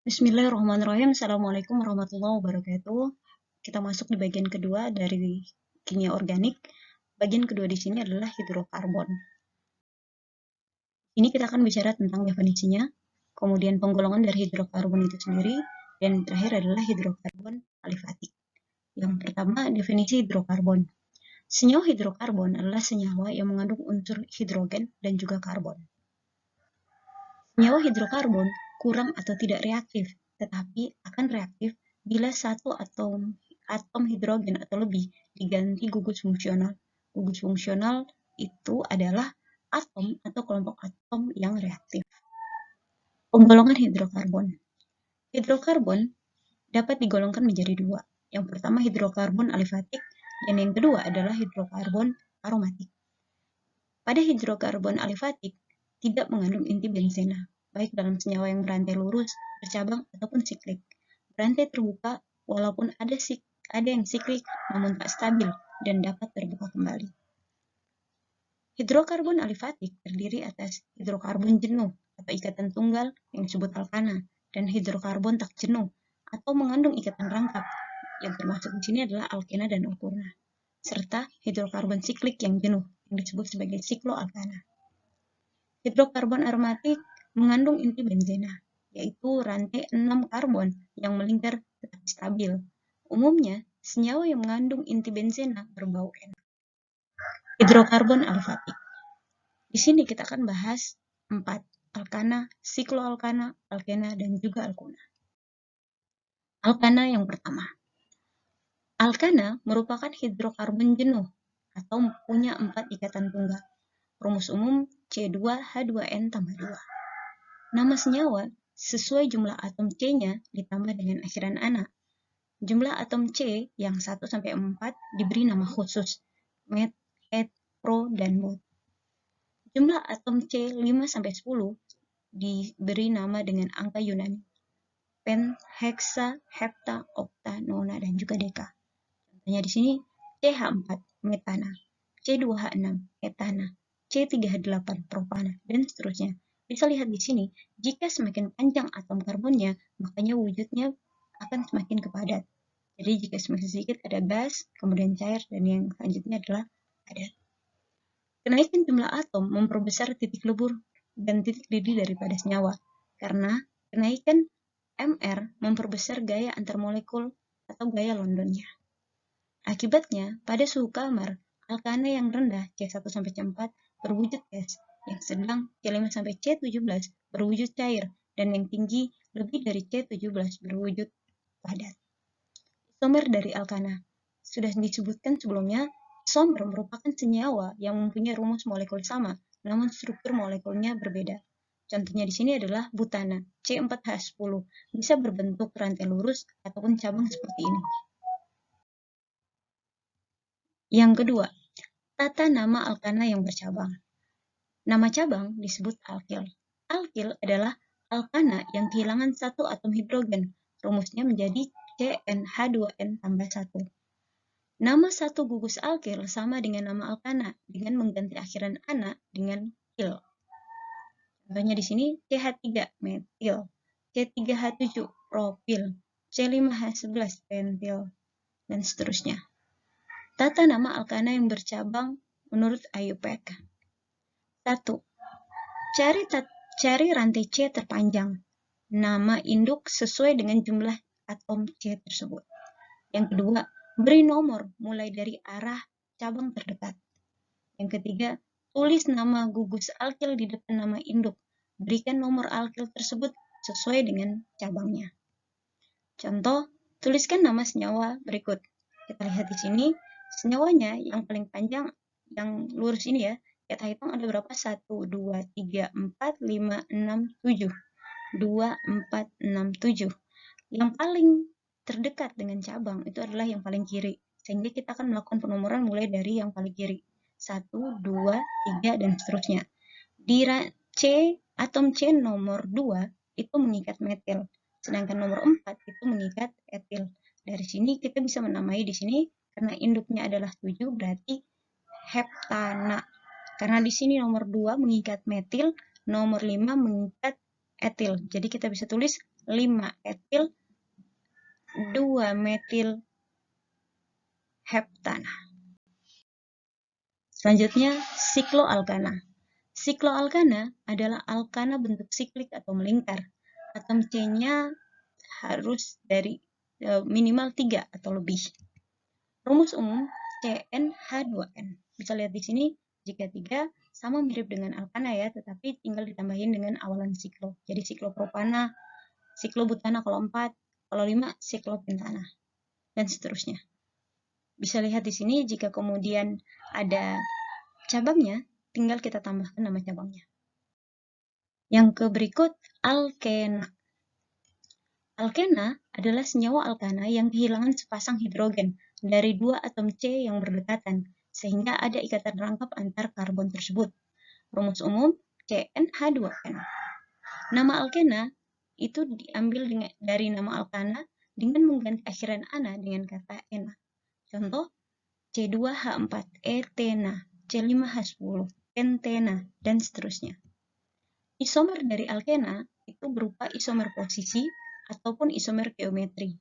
Bismillahirrahmanirrahim. Assalamualaikum warahmatullahi wabarakatuh. Kita masuk di bagian kedua dari kimia organik. Bagian kedua di sini adalah hidrokarbon. Ini kita akan bicara tentang definisinya, kemudian penggolongan dari hidrokarbon itu sendiri, dan terakhir adalah hidrokarbon alifatik. Yang pertama, definisi hidrokarbon. Senyawa hidrokarbon adalah senyawa yang mengandung unsur hidrogen dan juga karbon. Senyawa hidrokarbon kurang atau tidak reaktif, tetapi akan reaktif bila satu atom hidrogen atau lebih diganti gugus fungsional. Gugus fungsional itu adalah atom atau kelompok atom yang reaktif. Penggolongan hidrokarbon. Hidrokarbon dapat digolongkan menjadi dua. Yang pertama hidrokarbon alifatik, dan yang kedua adalah hidrokarbon aromatik. Pada hidrokarbon alifatik tidak mengandung inti benzena, baik dalam senyawa yang berantai lurus, bercabang, ataupun siklik. Berantai terbuka walaupun ada yang siklik namun tak stabil dan dapat terbuka kembali. Hidrokarbon alifatik terdiri atas hidrokarbon jenuh atau ikatan tunggal yang disebut alkana dan hidrokarbon tak jenuh atau mengandung ikatan rangkap yang termasuk di sini adalah alkena dan alkurna, serta hidrokarbon siklik yang jenuh yang disebut sebagai sikloalkana. Hidrokarbon aromatik mengandung inti benzena, yaitu rantai 6 karbon yang melingkar tetap stabil. Umumnya, senyawa yang mengandung inti benzena berbau enak. Hidrokarbon alifatik. Di sini kita akan bahas 4, alkana, sikloalkana, alkena, dan juga alkuna. Alkana yang pertama. Alkana merupakan hidrokarbon jenuh atau punya 4 ikatan tunggal. Rumus umum C2H2N tambah 2. Nama senyawa sesuai jumlah atom C-nya ditambah dengan akhiran ana. Jumlah atom C yang 1-4 diberi nama khusus, met, het, pro, dan bot. Jumlah atom C 5-10 diberi nama dengan angka Yunani, pen, heksa, hepta, okta, nona, dan juga deka. Contohnya di sini CH4 metana, C2H6 etana, C3H8 propana, dan seterusnya. Bisa lihat di sini, jika semakin panjang atom karbonnya, makanya wujudnya akan semakin kepadat. Jadi jika semakin sedikit ada gas, kemudian cair, dan yang selanjutnya adalah padat. Kenaikan jumlah atom memperbesar titik lebur dan titik didih daripada senyawa, karena kenaikan MR memperbesar gaya antar molekul atau gaya Londonnya. Akibatnya, pada suhu kamar, alkana yang rendah C1-C4 berwujud gas, yang sedang C5-C17 berwujud cair, dan yang tinggi lebih dari C17 berwujud padat. Isomer dari alkana. Sudah disebutkan sebelumnya, isomer merupakan senyawa yang mempunyai rumus molekul sama, namun struktur molekulnya berbeda. Contohnya di sini adalah butana, C4H10, bisa berbentuk rantai lurus ataupun cabang seperti ini. Yang kedua, tata nama alkana yang bercabang. Nama cabang disebut alkil. Alkil adalah alkana yang kehilangan satu atom hidrogen. Rumusnya menjadi CnH2n tambah 1. Nama satu gugus alkil sama dengan nama alkana dengan mengganti akhiran ana dengan il. Contohnya di sini CH3 metil, C3H7 propil, C5H11 pentil, dan seterusnya. Tata nama alkana yang bercabang menurut IUPAC. 1. Cari rantai C terpanjang. Nama induk sesuai dengan jumlah atom C tersebut. Yang kedua, beri nomor mulai dari arah cabang terdekat. Yang ketiga, tulis nama gugus alkil di depan nama induk. Berikan nomor alkil tersebut sesuai dengan cabangnya. Contoh, tuliskan nama senyawa berikut. Kita lihat di sini. Senyawanya yang paling panjang, yang lurus ini ya, kita hitung ada berapa? 1, 2, 3, 4, 5, 6, 7. 2, 4, 6, 7. Yang paling terdekat dengan cabang itu adalah yang paling kiri. Sehingga kita akan melakukan penomoran mulai dari yang paling kiri. 1, 2, 3, dan seterusnya. Di atom C nomor 2 itu mengikat metil. Sedangkan nomor 4 itu mengikat etil. Dari sini kita bisa menamai di sini karena induknya adalah 7 berarti heptana. Karena di sini nomor 2 mengikat metil, nomor 5 mengikat etil. Jadi kita bisa tulis 5-etil 2-metil heptana. Selanjutnya, sikloalkana. Sikloalkana adalah alkana bentuk siklik atau melingkar. Atom C-nya harus dari minimal 3 atau lebih. Rumus umum CnH2n. Bisa lihat di sini, jika 3 sama mirip dengan alkana ya, tetapi tinggal ditambahin dengan awalan siklo. Jadi siklopropana, siklobutana kalau 4, kalau 5 siklopentana, dan seterusnya. Bisa lihat di sini, jika kemudian ada cabangnya, tinggal kita tambahkan nama cabangnya. Yang berikut, alkena. Alkena adalah senyawa alkana yang kehilangan sepasang hidrogen dari 2 atom C yang berdekatan, sehingga ada ikatan rangkap antar karbon tersebut. Rumus umum CnH2n. Nama alkena itu diambil dari nama alkana dengan mengganti akhiran ana dengan kata ena. Contoh, C2H4-etena, C5H10, pentena, dan seterusnya. Isomer dari alkena itu berupa isomer posisi ataupun isomer geometri.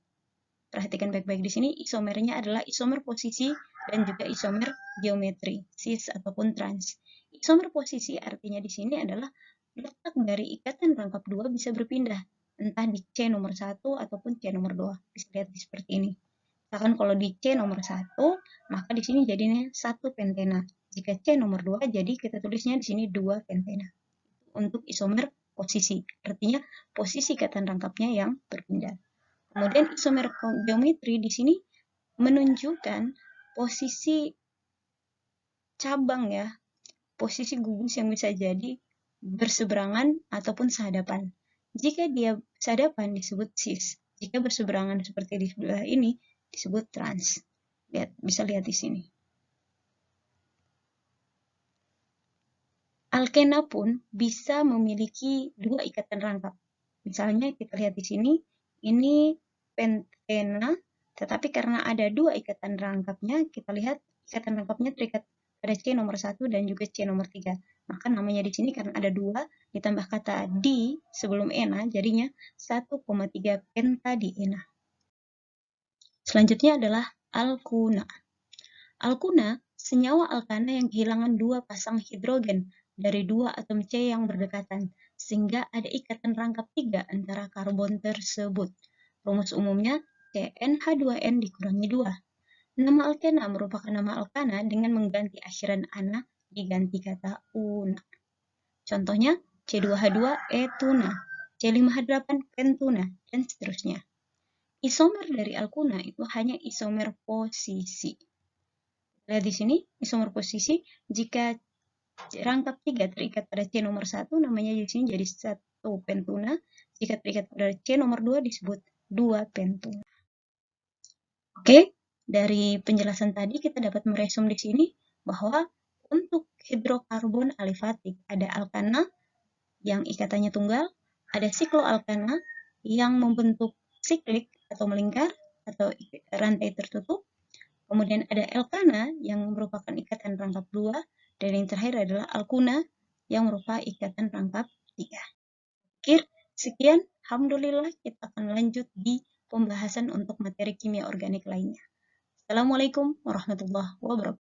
Perhatikan baik-baik di sini, isomernya adalah isomer posisi dan juga isomer geometri, cis ataupun trans. Isomer posisi artinya di sini adalah letak dari ikatan rangkap 2 bisa berpindah, entah di C nomor 1 ataupun C nomor 2. Bisa lihat seperti ini. Misalkan kalau di C nomor 1, maka di sini jadinya 1 pentena. Jika C nomor 2, jadi kita tulisnya di sini 2 pentena. Untuk isomer posisi, artinya posisi ikatan rangkapnya yang berpindah. Kemudian isomer geometri di sini menunjukkan posisi cabang ya, posisi gugus yang bisa jadi berseberangan ataupun sehadapan. Jika dia sehadapan disebut cis, jika berseberangan seperti di sebelah ini disebut trans. Bisa lihat di sini. Alkena pun bisa memiliki 2 ikatan rangkap. Misalnya kita lihat di sini, ini pentena, tetapi karena ada 2 ikatan rangkapnya, kita lihat ikatan rangkapnya terikat pada C nomor 1 dan juga C nomor 3. Maka namanya di sini karena ada 2, ditambah kata di sebelum ena, jadinya 1,3 pentadiena. Selanjutnya adalah alkuna. Alkuna, senyawa alkana yang kehilangan 2 pasang hidrogen dari 2 atom C yang berdekatan, sehingga ada ikatan rangkap 3 antara karbon tersebut. Rumus umumnya CnH2n dikurangi 2. Nama alkena merupakan nama alkana dengan mengganti akhiran ana diganti kata una. Contohnya C2H2-etuna, C5H8 pentuna, dan seterusnya. Isomer dari alkuna itu hanya isomer posisi. Lihat di sini, isomer posisi, jika rangkap 3 terikat pada C nomor 1, namanya di sini jadi 1 pentuna. Jika terikat pada C nomor 2 disebut 2 pentuna. Oke, dari penjelasan tadi kita dapat meresum di sini bahwa untuk hidrokarbon alifatik ada alkana yang ikatannya tunggal, ada sikloalkana yang membentuk siklik atau melingkar atau rantai tertutup. Kemudian ada alkana yang merupakan ikatan rangkap 2, dan yang terakhir adalah alkuna yang merupakan ikatan rangkap 3. Sekian, alhamdulillah kita akan lanjut di pembahasan untuk materi kimia organik lainnya. Assalamualaikum warahmatullahi wabarakatuh.